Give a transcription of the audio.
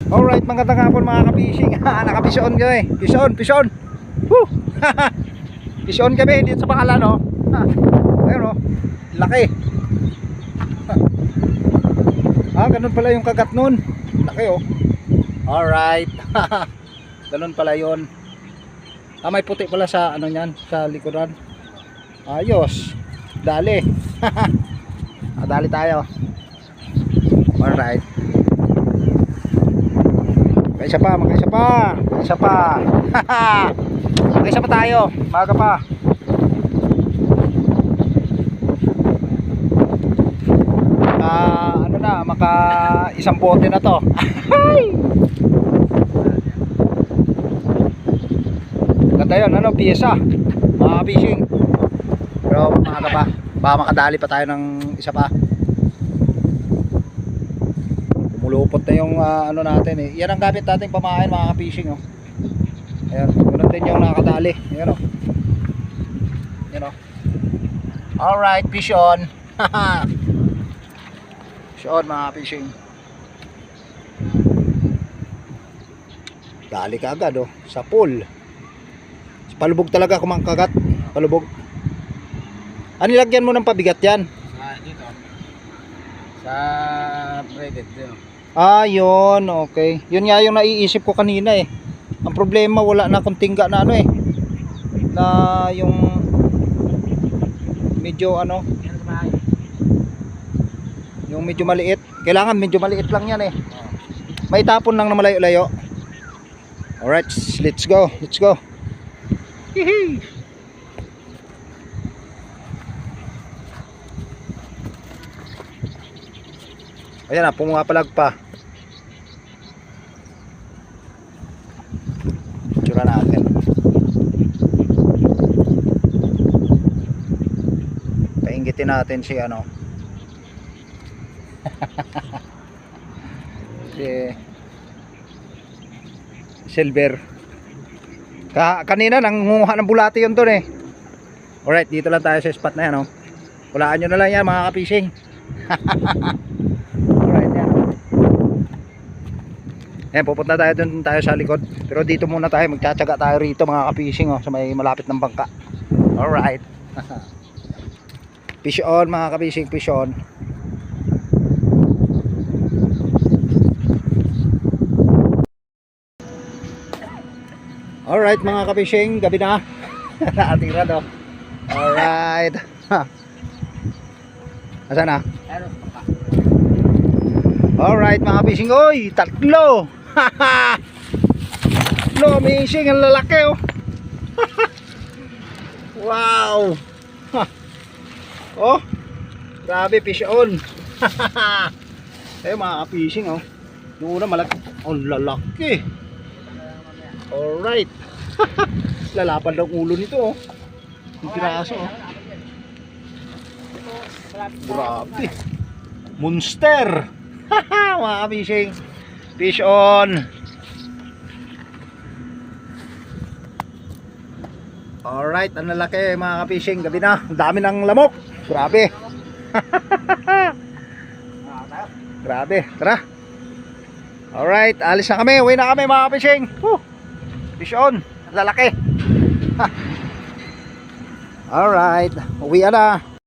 Alright, magandang hapon mga ka-fishing. Naka-fishon kami. Fishon. Woo! Fishon kami dito sa Bakalan, no? Ayun, no? Laki. Ganun pala yung kagat nun. Laki, oh. Alright. Ganun pala yun. May puti pala sa ano niyan, sa likuran. Ayos. Dali. Dali tayo. Alright. Mag-isa pa. Mag-isa pa tayo. Maga pa. Ano na, maka isang bote na to. Ganda yun, ano, piyesa. Mga fishing. Pero maga pa. Baka makadali pa tayo ng isa pa. Lumulupot na yung ano natin eh. Yan ang gamit natin pamain mga ka-fishing, oh. Ayan, ganun din yung nakadali. Ayan, oh. Ayan, oh. Alright, fish on. Fish on mga ka-fishing. Dali ka agad, oh, sa pool. Palubog talaga kumangkagat. Palubog. Ano nilagyan mo ng pabigat yan? Dito. Sa braided dito. Yun, okay. Yun nga yung naiisip ko kanina eh. Ang problema, wala na akong tingga na ano eh. Na yung medyo ano, yung medyo maliit. Kailangan medyo maliit lang yan eh. May tapon lang na malayo-layo. Alright, let's go. Hihi. Ayan na, pumapalag pa. Tsura natin. Painggitin natin si ano. Si Silver. Kanina nangunguha ng bulati yun doon eh. Alright, dito lang tayo sa spot na yan, oh. Hulaan nyo na lang yan mga ka-fishing. Ayan, pupunta tayo dun tayo sa likod. Pero dito muna tayo, magtsatsaga tayo rito mga ka-fishing, oh, sa may malapit ng bangka. Alright. Fish on mga ka-fishing, fish on. Alright mga ka-fishing, gabi na. Nakatira do. Alright. Asan na? Alright mga fishing, oy, tatlo. Tatlo amazing, ang lalaki, oh. Wow. Oh, grabe, fish on. Mga fishing, oh. Yung una malaki, oh, lalaki. Alright. Lalapad ng ulo nito, oh. Yung piraso, oh. Grabe. Monster. Mga fishing, fish on. Alright, ang lalaki mga fishing, gabi na, ang dami ng lamok. Grabe. Grabe, tara. Alright, alis na kami, uwi na kami mga fishing. Fish on, ang lalaki. Alright, uwi na.